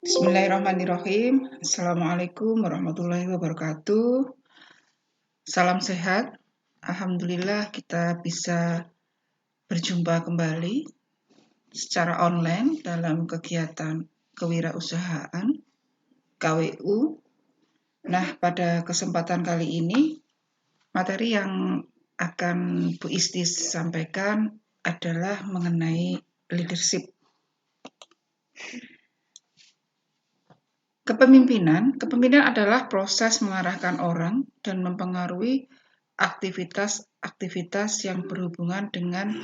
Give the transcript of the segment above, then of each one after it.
Bismillahirrahmanirrahim. Assalamualaikum warahmatullahi wabarakatuh. Salam sehat. Alhamdulillah kita bisa berjumpa kembali secara online dalam kegiatan kewirausahaan KWU. Nah, pada kesempatan kali ini materi yang akan Bu Istis sampaikan adalah mengenai leadership. Kepemimpinan adalah proses mengarahkan orang dan mempengaruhi aktivitas-aktivitas yang berhubungan dengan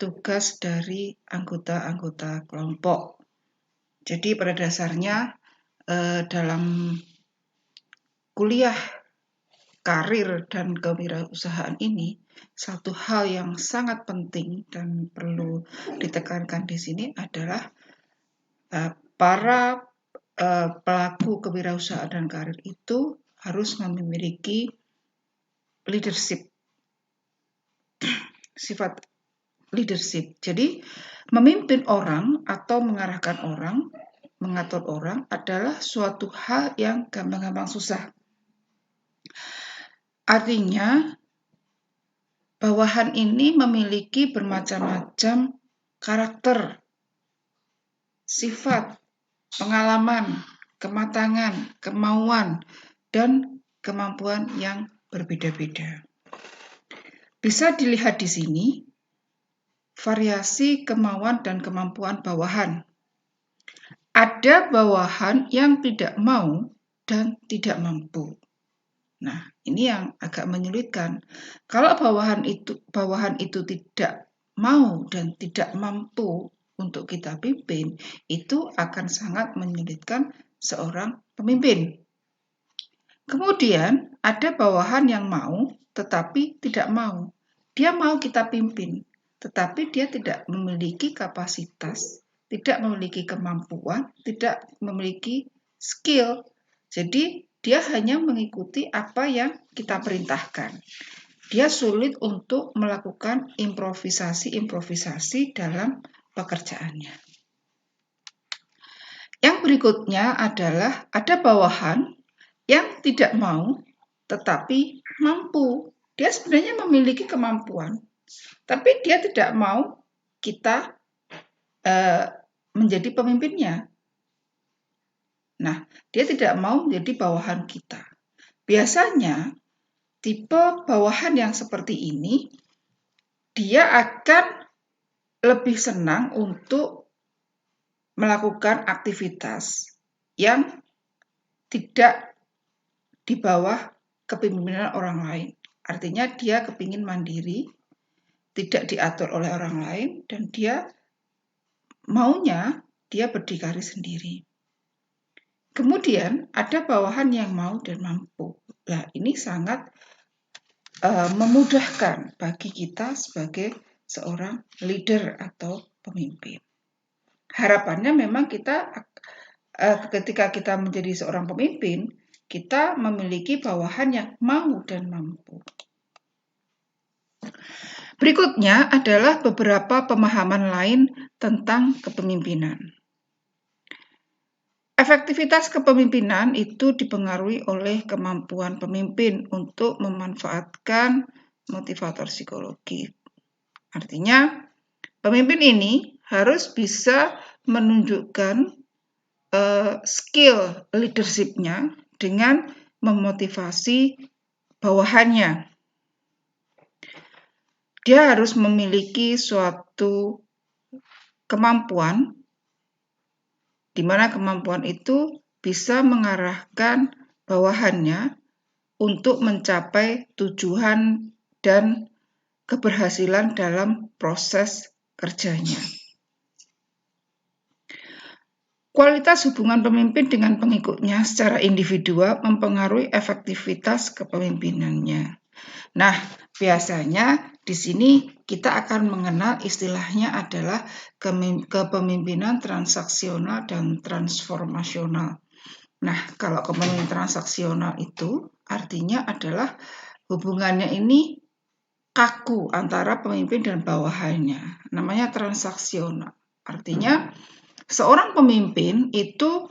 tugas dari anggota-anggota kelompok. Jadi pada dasarnya dalam kuliah karir dan kewirausahaan ini, satu hal yang sangat penting dan perlu ditekankan di sini adalah para pelaku kewirausahaan dan karir itu harus memiliki leadership, sifat leadership. Jadi memimpin orang atau mengarahkan orang, mengatur orang adalah suatu hal yang gampang-gampang susah. Artinya bawahan ini memiliki bermacam-macam karakter, sifat, pengalaman, kematangan, kemauan, dan kemampuan yang berbeda-beda. Bisa dilihat di sini variasi kemauan dan kemampuan bawahan. Ada bawahan yang tidak mau dan tidak mampu. Nah, ini yang agak menyulitkan. Kalau bawahan itu tidak mau dan tidak mampu untuk kita pimpin, itu akan sangat menyulitkan seorang pemimpin. Kemudian ada bawahan yang mau tetapi tidak mau. Dia mau kita pimpin, tetapi dia tidak memiliki kapasitas, tidak memiliki kemampuan, tidak memiliki skill. Jadi dia hanya mengikuti apa yang kita perintahkan. Dia sulit untuk melakukan improvisasi dalam pekerjaannya. Yang berikutnya adalah ada bawahan yang tidak mau tetapi mampu. Dia sebenarnya memiliki kemampuan, tapi dia tidak mau kita menjadi pemimpinnya. Nah, dia tidak mau menjadi bawahan kita. Biasanya tipe bawahan yang seperti ini, dia akan lebih senang untuk melakukan aktivitas yang tidak di bawah kepemimpinan orang lain. Artinya dia kepingin mandiri, tidak diatur oleh orang lain, dan dia maunya dia berdikari sendiri. Kemudian ada bawahan yang mau dan mampu. Nah, ini sangat memudahkan bagi kita sebagai seorang leader atau pemimpin. Harapannya memang kita ketika kita menjadi seorang pemimpin, kita memiliki bawahan yang mau dan mampu. Berikutnya adalah beberapa pemahaman lain tentang kepemimpinan. Efektivitas kepemimpinan itu dipengaruhi oleh kemampuan pemimpin untuk memanfaatkan motivator psikologi. Artinya, pemimpin ini harus bisa menunjukkan skill leadership-nya dengan memotivasi bawahannya. Dia harus memiliki suatu kemampuan di mana kemampuan itu bisa mengarahkan bawahannya untuk mencapai tujuan dan keberhasilan dalam proses kerjanya. Kualitas hubungan pemimpin dengan pengikutnya secara individual mempengaruhi efektivitas kepemimpinannya. Nah, biasanya di sini kita akan mengenal istilahnya adalah kepemimpinan transaksional dan transformasional. Nah, kalau kepemimpinan transaksional itu artinya adalah hubungannya ini kaku antara pemimpin dan bawahannya. Namanya transaksional. Artinya seorang pemimpin itu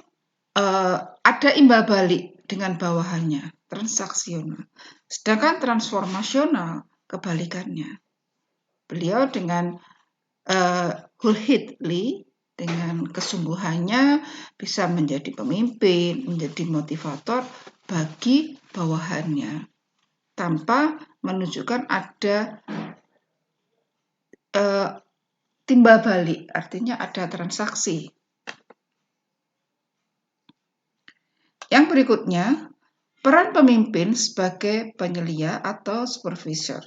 ada imbal balik dengan bawahannya, transaksional. Sedangkan transformasional kebalikannya. Beliau dengan wholeheartedly, dengan kesungguhannya bisa menjadi pemimpin, menjadi motivator bagi bawahannya, tanpa menunjukkan ada timbal balik, artinya ada transaksi. Yang berikutnya, peran pemimpin sebagai penyelia atau supervisor.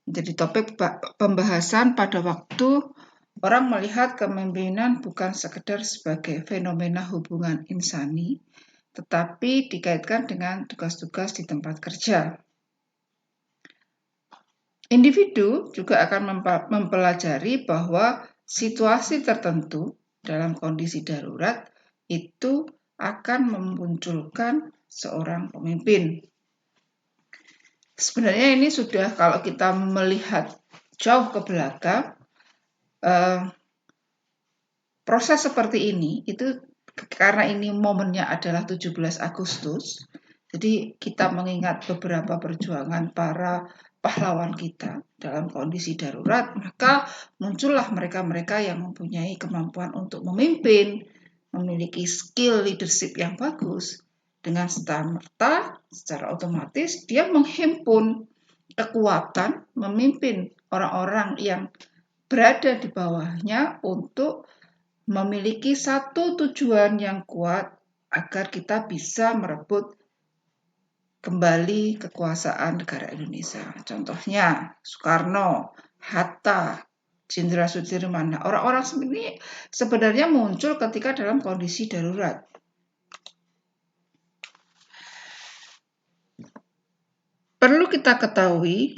Jadi topik pembahasan pada waktu orang melihat kepemimpinan bukan sekedar sebagai fenomena hubungan insani, tetapi dikaitkan dengan tugas-tugas di tempat kerja. Individu juga akan mempelajari bahwa situasi tertentu dalam kondisi darurat itu akan memunculkan seorang pemimpin. Sebenarnya ini sudah, kalau kita melihat jauh ke belakang, proses seperti ini itu karena ini momennya adalah 17 Agustus, jadi kita mengingat beberapa perjuangan para pahlawan kita dalam kondisi darurat, maka muncullah mereka-mereka yang mempunyai kemampuan untuk memimpin, memiliki skill leadership yang bagus. Dengan serta-merta, secara otomatis dia menghimpun kekuatan memimpin orang-orang yang berada di bawahnya untuk memiliki satu tujuan yang kuat agar kita bisa merebut kembali kekuasaan negara Indonesia. Contohnya Soekarno, Hatta, Jenderal Sudirman. Orang-orang ini sebenarnya muncul ketika dalam kondisi darurat. Perlu kita ketahui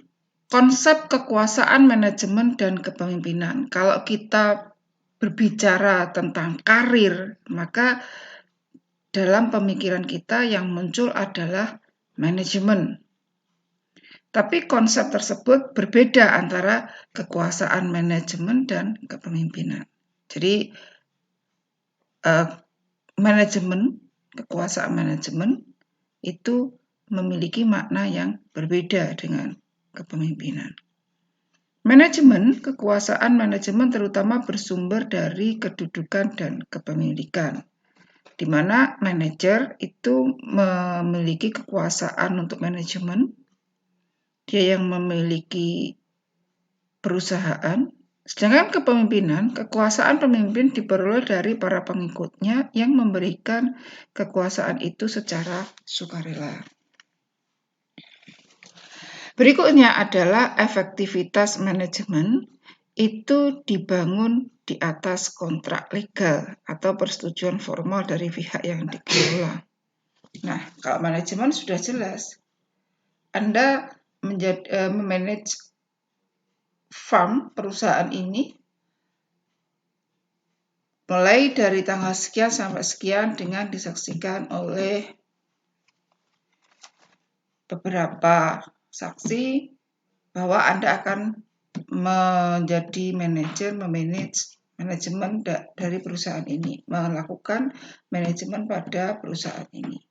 konsep kekuasaan, manajemen, dan kepemimpinan. Kalau kita berbicara tentang karir, maka dalam pemikiran kita yang muncul adalah manajemen. Tapi konsep tersebut berbeda antara kekuasaan, manajemen, dan kepemimpinan. Jadi manajemen, kekuasaan manajemen itu memiliki makna yang berbeda dengan kepemimpinan. Manajemen, kekuasaan manajemen terutama bersumber dari kedudukan dan kepemilikan, di mana manajer itu memiliki kekuasaan untuk manajemen, dia yang memiliki perusahaan, sedangkan kepemimpinan, kekuasaan pemimpin diperoleh dari para pengikutnya yang memberikan kekuasaan itu secara sukarela. Berikutnya adalah efektivitas manajemen, itu dibangun di atas kontrak legal atau persetujuan formal dari pihak yang dikelola. Nah, kalau manajemen sudah jelas, Anda memanage firm, perusahaan ini, mulai dari tanggal sekian sampai sekian dengan disaksikan oleh beberapa saksi bahwa Anda akan menjadi manajemen dari perusahaan ini, melakukan manajemen pada perusahaan ini.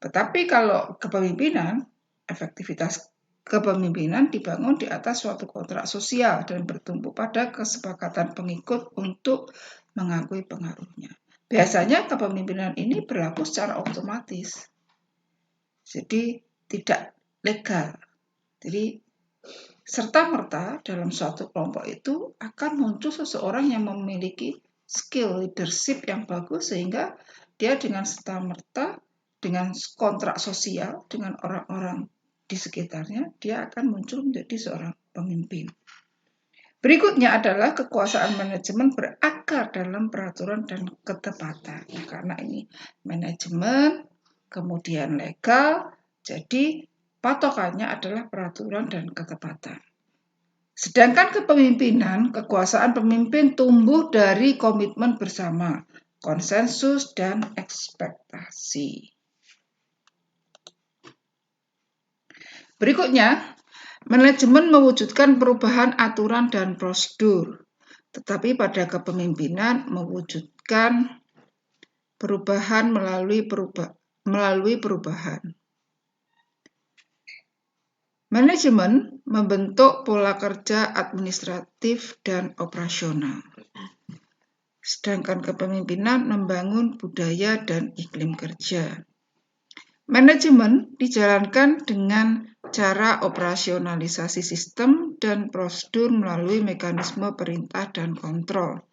Tetapi kalau kepemimpinan, efektivitas kepemimpinan dibangun di atas suatu kontrak sosial dan bertumpu pada kesepakatan pengikut untuk mengakui pengaruhnya. Biasanya kepemimpinan ini berlaku secara otomatis, jadi tidak legal. Jadi serta-merta dalam suatu kelompok itu akan muncul seseorang yang memiliki skill leadership yang bagus sehingga dia dengan serta-merta dengan kontrak sosial dengan orang-orang di sekitarnya, dia akan muncul menjadi seorang pemimpin. Berikutnya adalah kekuasaan manajemen berakar dalam peraturan dan ketepatan. Karena ini manajemen, kemudian legal, jadi patokannya adalah peraturan dan ketepatan. Sedangkan kepemimpinan, kekuasaan pemimpin tumbuh dari komitmen bersama, konsensus, dan ekspektasi. Berikutnya, manajemen mewujudkan perubahan aturan dan prosedur, tetapi pada kepemimpinan mewujudkan perubahan melalui perubahan. Manajemen membentuk pola kerja administratif dan operasional. Sedangkan kepemimpinan membangun budaya dan iklim kerja. Manajemen dijalankan dengan cara operasionalisasi sistem dan prosedur melalui mekanisme perintah dan kontrol.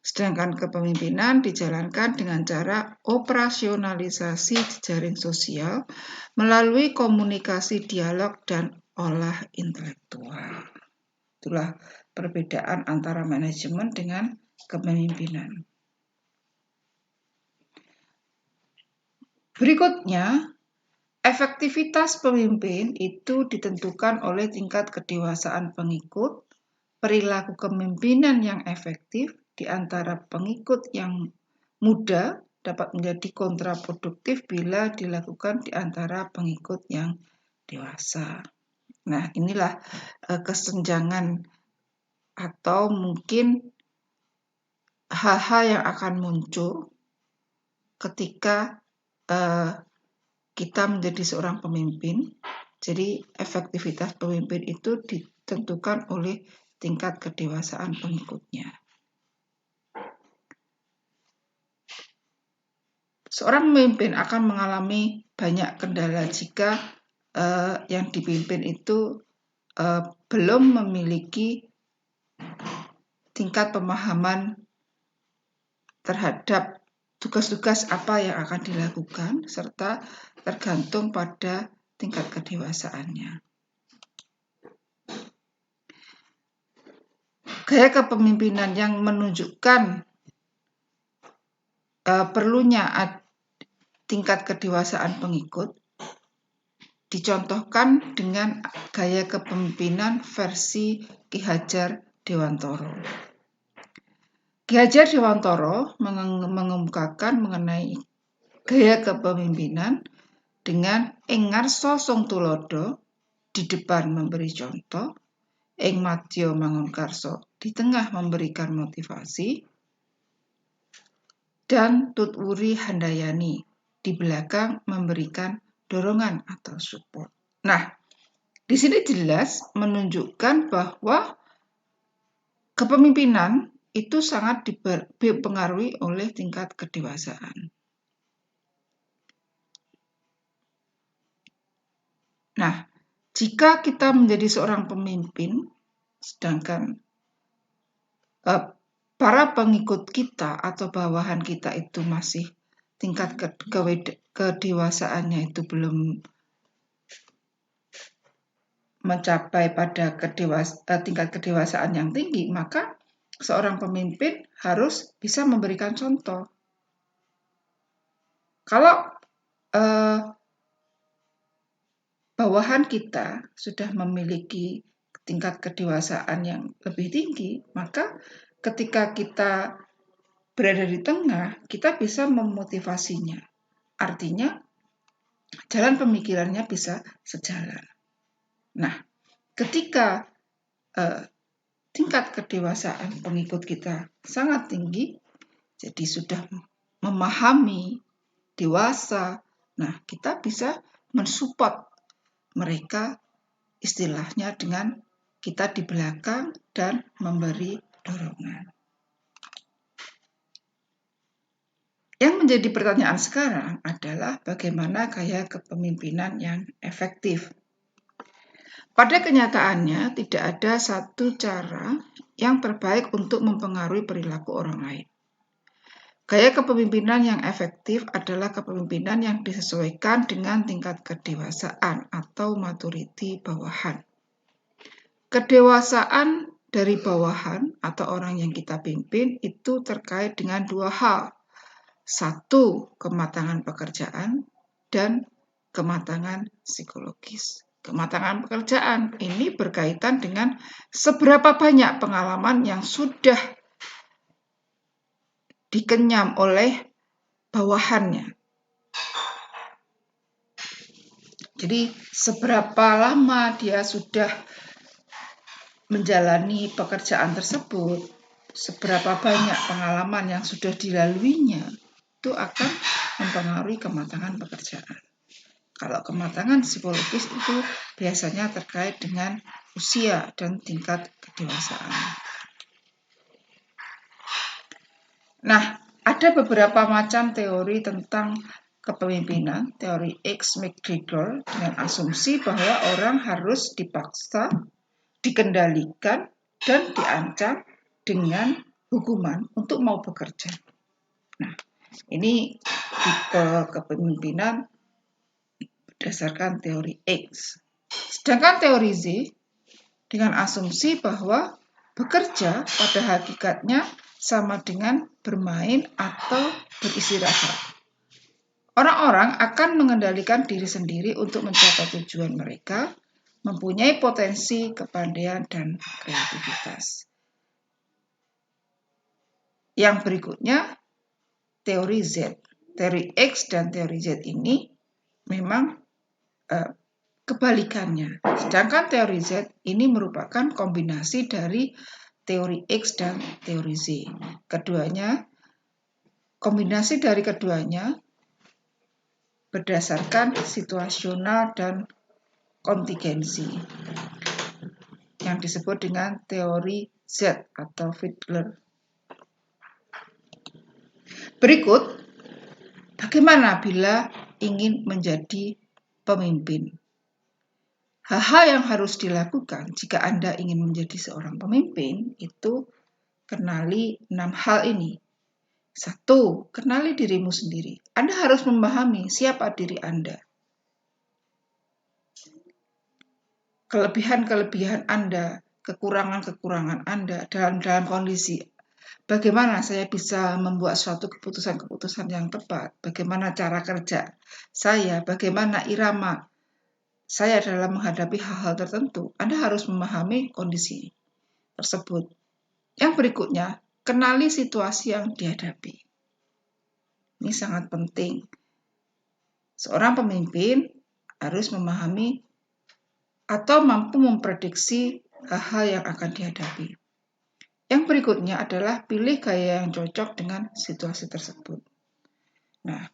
Sedangkan kepemimpinan dijalankan dengan cara operasionalisasi jejaring sosial melalui komunikasi dialog dan olah intelektual. Itulah perbedaan antara manajemen dengan kepemimpinan. Berikutnya, efektivitas pemimpin itu ditentukan oleh tingkat kedewasaan pengikut, perilaku kepemimpinan yang efektif di antara pengikut yang muda dapat menjadi kontraproduktif bila dilakukan di antara pengikut yang dewasa. Nah, inilah kesenjangan atau mungkin hal-hal yang akan muncul ketika kita menjadi seorang pemimpin. Jadi efektivitas pemimpin itu ditentukan oleh tingkat kedewasaan pengikutnya. Seorang pemimpin akan mengalami banyak kendala jika yang dipimpin itu belum memiliki tingkat pemahaman terhadap tugas-tugas apa yang akan dilakukan, serta tergantung pada tingkat kedewasaannya. Gaya kepemimpinan yang menunjukkan perlunya tingkat kedewasaan pengikut dicontohkan dengan gaya kepemimpinan versi Ki Hajar Dewantara. Ki Hajar Dewantara mengemukakan mengenai gaya kepemimpinan dengan ing ngarsa sung tulodo, di depan memberi contoh, ing madya mangun karsa, di tengah memberikan motivasi, dan tutwuri handayani, di belakang memberikan dorongan atau support. Nah, di sini jelas menunjukkan bahwa kepemimpinan itu sangat dipengaruhi oleh tingkat kedewasaan. Nah, jika kita menjadi seorang pemimpin, sedangkan para pengikut kita atau bawahan kita itu masih tingkat kedewasaannya itu belum mencapai pada tingkat kedewasaan yang tinggi, maka seorang pemimpin harus bisa memberikan contoh. Kalau bawahan kita sudah memiliki tingkat kedewasaan yang lebih tinggi, maka ketika kita berada di tengah, kita bisa memotivasinya. Artinya, jalan pemikirannya bisa sejalan. Nah, ketika tingkat kedewasaan pengikut kita sangat tinggi, jadi sudah memahami, dewasa, nah kita bisa mensupport mereka istilahnya dengan kita di belakang dan memberi dorongan. Yang menjadi pertanyaan sekarang adalah bagaimana gaya kepemimpinan yang efektif. Pada kenyataannya, tidak ada satu cara yang terbaik untuk mempengaruhi perilaku orang lain. Gaya kepemimpinan yang efektif adalah kepemimpinan yang disesuaikan dengan tingkat kedewasaan atau maturity bawahan. Kedewasaan dari bawahan atau orang yang kita pimpin itu terkait dengan dua hal. Satu, kematangan pekerjaan, dan kematangan psikologis. Kematangan pekerjaan ini berkaitan dengan seberapa banyak pengalaman yang sudah dikenyam oleh bawahannya. Jadi seberapa lama dia sudah menjalani pekerjaan tersebut, seberapa banyak pengalaman yang sudah dilaluinya. itu akan mempengaruhi kematangan pekerjaan. Kalau kematangan psikologis itu biasanya terkait dengan usia dan tingkat kedewasaan. Nah, ada beberapa macam teori tentang kepemimpinan, teori X-McGregor dengan asumsi bahwa orang harus dipaksa, dikendalikan, dan diancam dengan hukuman untuk mau bekerja. Nah, ini tipe kepemimpinan berdasarkan teori X. Sedangkan teori Z dengan asumsi bahwa bekerja pada hakikatnya sama dengan bermain atau beristirahat. Orang-orang akan mengendalikan diri sendiri untuk mencapai tujuan mereka, mempunyai potensi, kepandaian, dan kreativitas. Yang berikutnya, teori Z. Teori X dan teori Z ini memang kebalikannya. Sedangkan teori Z ini merupakan kombinasi dari teori X dan teori Z. Kombinasi dari keduanya berdasarkan situasional dan kontingensi yang disebut dengan teori Z atau Fiedler. Berikut, bagaimana bila ingin menjadi pemimpin? Hal-hal yang harus dilakukan jika Anda ingin menjadi seorang pemimpin itu kenali 6 hal ini. 1. Kenali dirimu sendiri. Anda harus memahami siapa diri Anda. Kelebihan-kelebihan Anda, kekurangan-kekurangan Anda dalam kondisi bagaimana saya bisa membuat suatu keputusan-keputusan yang tepat, bagaimana cara kerja saya, bagaimana irama saya dalam menghadapi hal-hal tertentu. Anda harus memahami kondisi tersebut. Yang berikutnya, kenali situasi yang dihadapi. Ini sangat penting. Seorang pemimpin harus memahami atau mampu memprediksi hal-hal yang akan dihadapi. Yang berikutnya adalah pilih gaya yang cocok dengan situasi tersebut. Nah,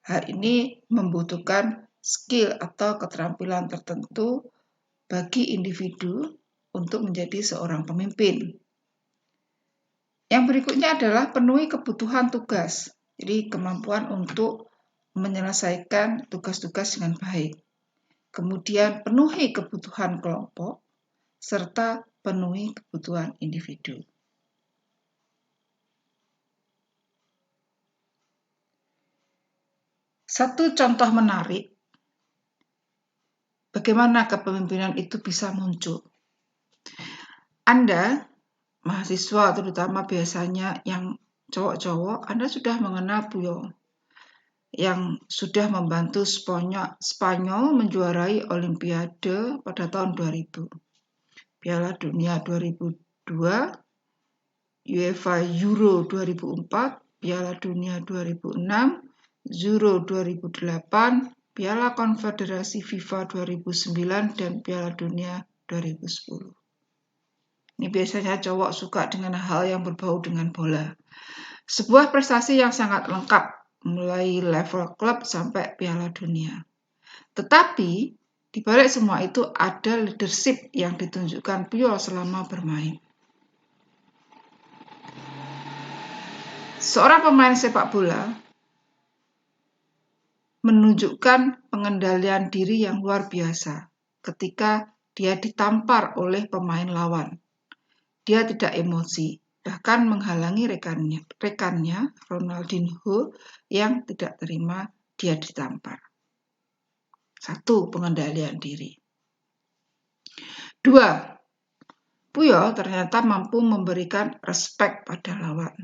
hal ini membutuhkan skill atau keterampilan tertentu bagi individu untuk menjadi seorang pemimpin. Yang berikutnya adalah penuhi kebutuhan tugas. Jadi kemampuan untuk menyelesaikan tugas-tugas dengan baik. Kemudian penuhi kebutuhan kelompok, serta penuhi kebutuhan individu. Satu contoh menarik, bagaimana kepemimpinan itu bisa muncul. Anda, mahasiswa terutama biasanya yang cowok-cowok, Anda sudah mengenal Puyol yang sudah membantu Spanyol menjuarai Olimpiade pada tahun 2000. Piala Dunia 2002, UEFA Euro 2004, Piala Dunia 2006, Euro 2008, Piala Konfederasi FIFA 2009, dan Piala Dunia 2010. Ini biasanya cowok suka dengan hal yang berbau dengan bola. Sebuah prestasi yang sangat lengkap, mulai level klub sampai Piala Dunia. Tetapi, di balik semua itu ada leadership yang ditunjukkan Puyol selama bermain. Seorang pemain sepak bola menunjukkan pengendalian diri yang luar biasa ketika dia ditampar oleh pemain lawan. Dia tidak emosi, bahkan menghalangi rekannya Ronaldinho yang tidak terima dia ditampar. 1. Pengendalian diri. 2. Puyol ternyata mampu memberikan respek pada lawan,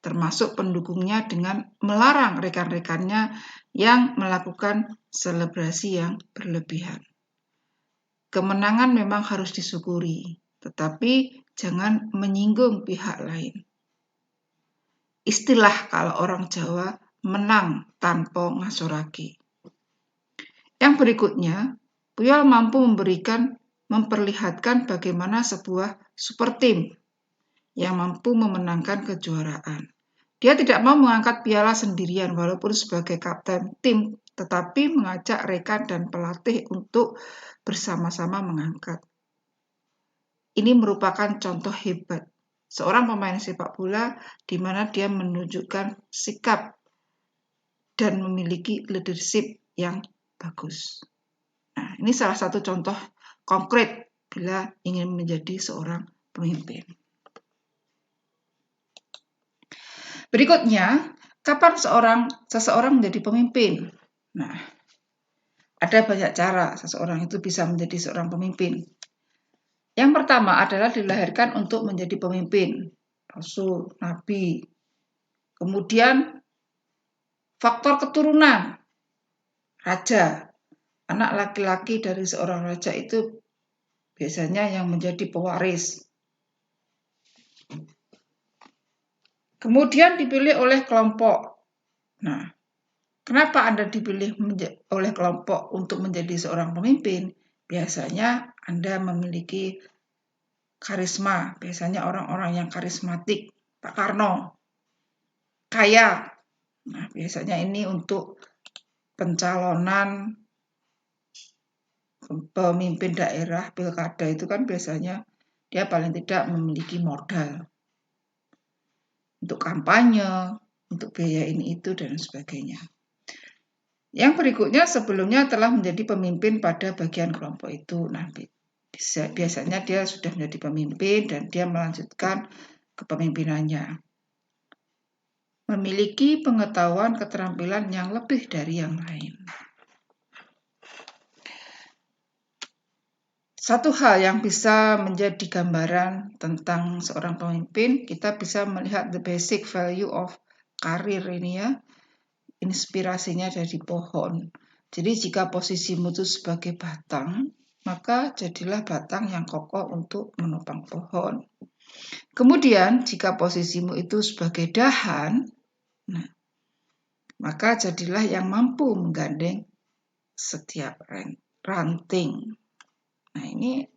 termasuk pendukungnya dengan melarang rekan-rekannya yang melakukan selebrasi yang berlebihan. Kemenangan memang harus disyukuri, tetapi jangan menyinggung pihak lain. Istilah kalau orang Jawa, menang tanpa ngasorake. Yang berikutnya, Puyol mampu memperlihatkan bagaimana sebuah super team yang mampu memenangkan kejuaraan. Dia tidak mau mengangkat piala sendirian walaupun sebagai kapten tim, tetapi mengajak rekan dan pelatih untuk bersama-sama mengangkat. Ini merupakan contoh hebat seorang pemain sepak bola di mana dia menunjukkan sikap dan memiliki leadership yang bagus. Nah, ini salah satu contoh konkret bila ingin menjadi seorang pemimpin. Berikutnya, kapan seseorang menjadi pemimpin? Nah, ada banyak cara seseorang itu bisa menjadi seorang pemimpin. Yang pertama adalah dilahirkan untuk menjadi pemimpin, rasul, nabi. Kemudian faktor keturunan, raja. Anak laki-laki dari seorang raja itu biasanya yang menjadi pewaris. Kemudian dipilih oleh kelompok. Nah, kenapa Anda dipilih oleh kelompok untuk menjadi seorang pemimpin? Biasanya Anda memiliki karisma, biasanya orang-orang yang karismatik, Pak Karno, kaya. Nah, biasanya ini untuk pencalonan pemimpin daerah, pilkada itu kan biasanya dia paling tidak memiliki modal untuk kampanye, untuk biaya ini itu dan sebagainya. Yang berikutnya sebelumnya telah menjadi pemimpin pada bagian kelompok itu. Nah, biasanya dia sudah menjadi pemimpin dan dia melanjutkan kepemimpinannya. Memiliki pengetahuan keterampilan yang lebih dari yang lain. Satu hal yang bisa menjadi gambaran tentang seorang pemimpin, kita bisa melihat the basic value of karir ini ya. Inspirasinya dari pohon. Jadi jika posisimu itu sebagai batang, maka jadilah batang yang kokoh untuk menopang pohon. Kemudian jika posisimu itu sebagai dahan, nah, maka jadilah yang mampu menggandeng setiap ranting. Nah, ini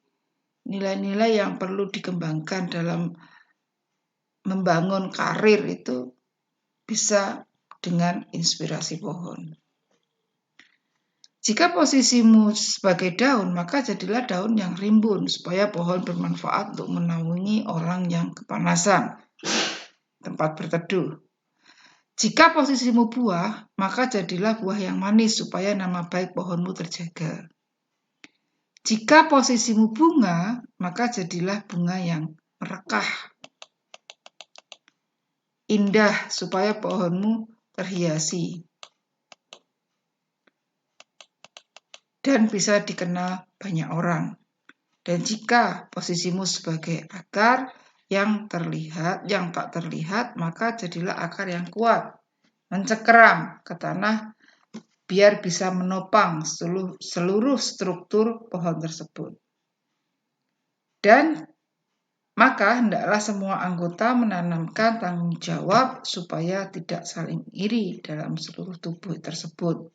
nilai-nilai yang perlu dikembangkan dalam membangun karir itu bisa dengan inspirasi pohon. Jika posisimu sebagai daun, maka jadilah daun yang rimbun supaya pohon bermanfaat untuk menaungi orang yang kepanasan, tempat berteduh. Jika posisimu buah, maka jadilah buah yang manis supaya nama baik pohonmu terjaga. Jika posisimu bunga, maka jadilah bunga yang merekah, indah supaya pohonmu terhiasi dan bisa dikenal banyak orang. Dan jika posisimu sebagai akar yang tak terlihat, maka jadilah akar yang kuat, mencengkeram ke tanah biar bisa menopang seluruh struktur pohon tersebut. Dan maka hendaklah semua anggota menanamkan tanggung jawab supaya tidak saling iri dalam seluruh tubuh tersebut.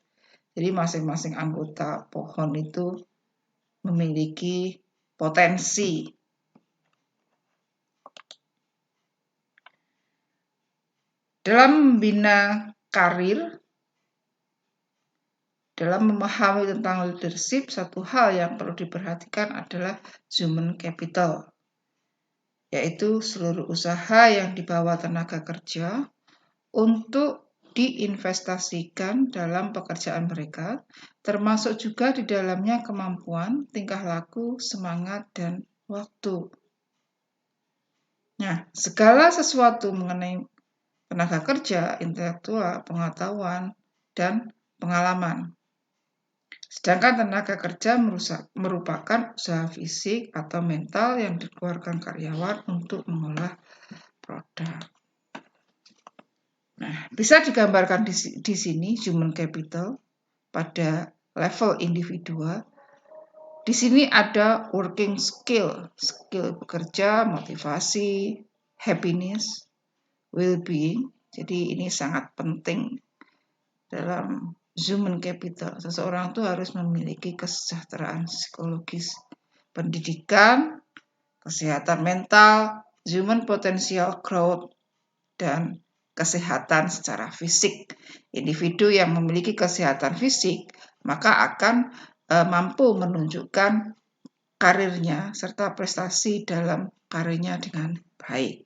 Jadi masing-masing anggota pohon itu memiliki potensi. Dalam membina karir, dalam memahami tentang leadership, satu hal yang perlu diperhatikan adalah human capital, yaitu seluruh usaha yang dibawa tenaga kerja untuk diinvestasikan dalam pekerjaan mereka, termasuk juga di dalamnya kemampuan, tingkah laku, semangat, dan waktu. Nah, segala sesuatu mengenai tenaga kerja, intelektual, pengetahuan, dan pengalaman. Sedangkan tenaga kerja merupakan usaha fisik atau mental yang dikeluarkan karyawan untuk mengolah produk. Nah, bisa digambarkan di sini human capital pada level individual. Di sini ada working skill bekerja, motivasi, happiness, well-being. Jadi ini sangat penting dalam human capital. Seseorang itu harus memiliki kesejahteraan psikologis, pendidikan, kesehatan mental, human potential growth, dan kesehatan secara fisik. Individu yang memiliki kesehatan fisik maka akan mampu menunjukkan karirnya serta prestasi dalam karirnya dengan baik.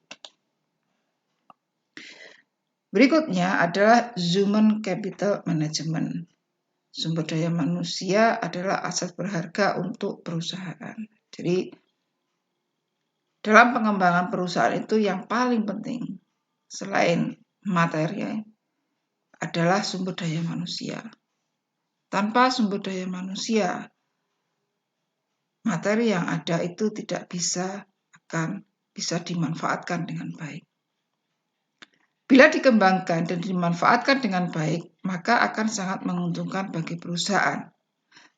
Berikutnya adalah Human Capital Management. Sumber daya manusia adalah aset berharga untuk perusahaan. Jadi dalam pengembangan perusahaan itu yang paling penting selain materi adalah sumber daya manusia. Tanpa sumber daya manusia, materi yang ada itu tidak bisa dimanfaatkan dengan baik. Bila dikembangkan dan dimanfaatkan dengan baik, maka akan sangat menguntungkan bagi perusahaan.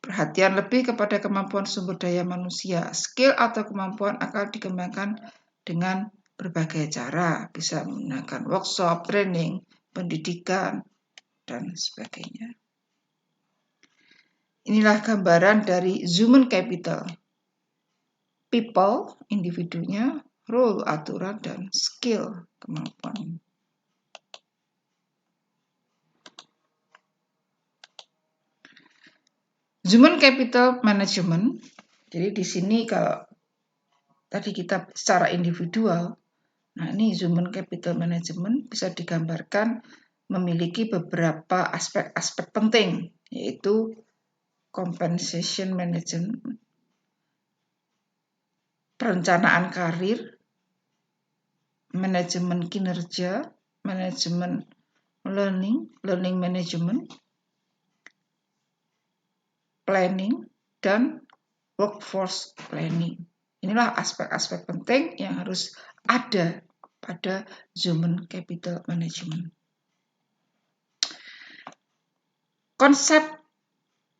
Perhatian lebih kepada kemampuan sumber daya manusia, skill atau kemampuan akan dikembangkan dengan berbagai cara, bisa menggunakan workshop, training, pendidikan, dan sebagainya. Inilah gambaran dari human capital. People, individunya, role, aturan, dan skill, kemampuan. Human capital management. Jadi di sini kalau tadi kita secara individual, nah ini human capital management bisa digambarkan memiliki beberapa aspek-aspek penting, yaitu compensation management, perencanaan karir, manajemen kinerja, manajemen learning management, planning, dan workforce planning. Inilah aspek-aspek penting yang harus ada pada human capital management. Konsep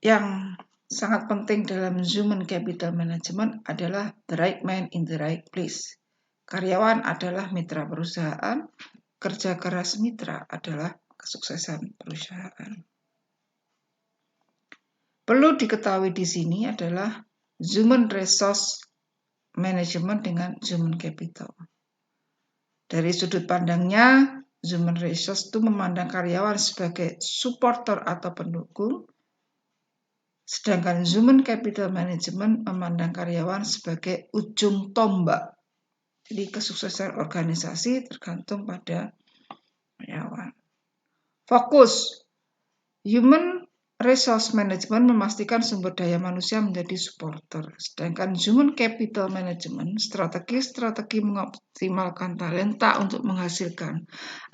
yang sangat penting dalam human capital management adalah the right man in the right place. Karyawan adalah mitra perusahaan, kerja keras mitra adalah kesuksesan perusahaan. Perlu diketahui di sini adalah human resource management dengan human capital. Dari sudut pandangnya, human resource itu memandang karyawan sebagai supporter atau pendukung, sedangkan human capital management memandang karyawan sebagai ujung tombak. Jadi kesuksesan organisasi tergantung pada karyawan. Fokus human resource management memastikan sumber daya manusia menjadi supporter, sedangkan human capital management strategi mengoptimalkan talenta untuk menghasilkan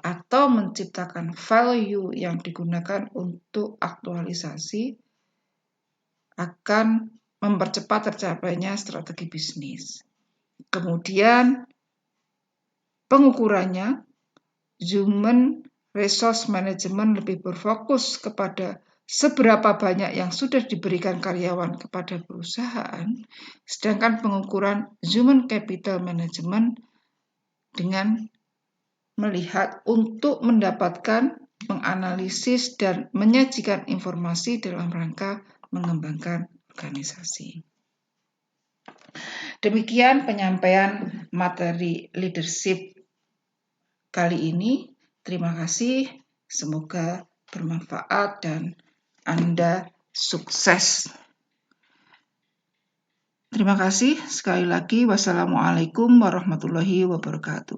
atau menciptakan value yang digunakan untuk aktualisasi akan mempercepat tercapainya strategi bisnis. Kemudian pengukurannya, human resource management lebih berfokus kepada seberapa banyak yang sudah diberikan karyawan kepada perusahaan, sedangkan pengukuran human capital management dengan melihat untuk mendapatkan, menganalisis, dan menyajikan informasi dalam rangka mengembangkan organisasi. Demikian penyampaian materi leadership kali ini. Terima kasih, semoga bermanfaat dan Anda sukses. Terima kasih sekali lagi. Wassalamualaikum warahmatullahi wabarakatuh.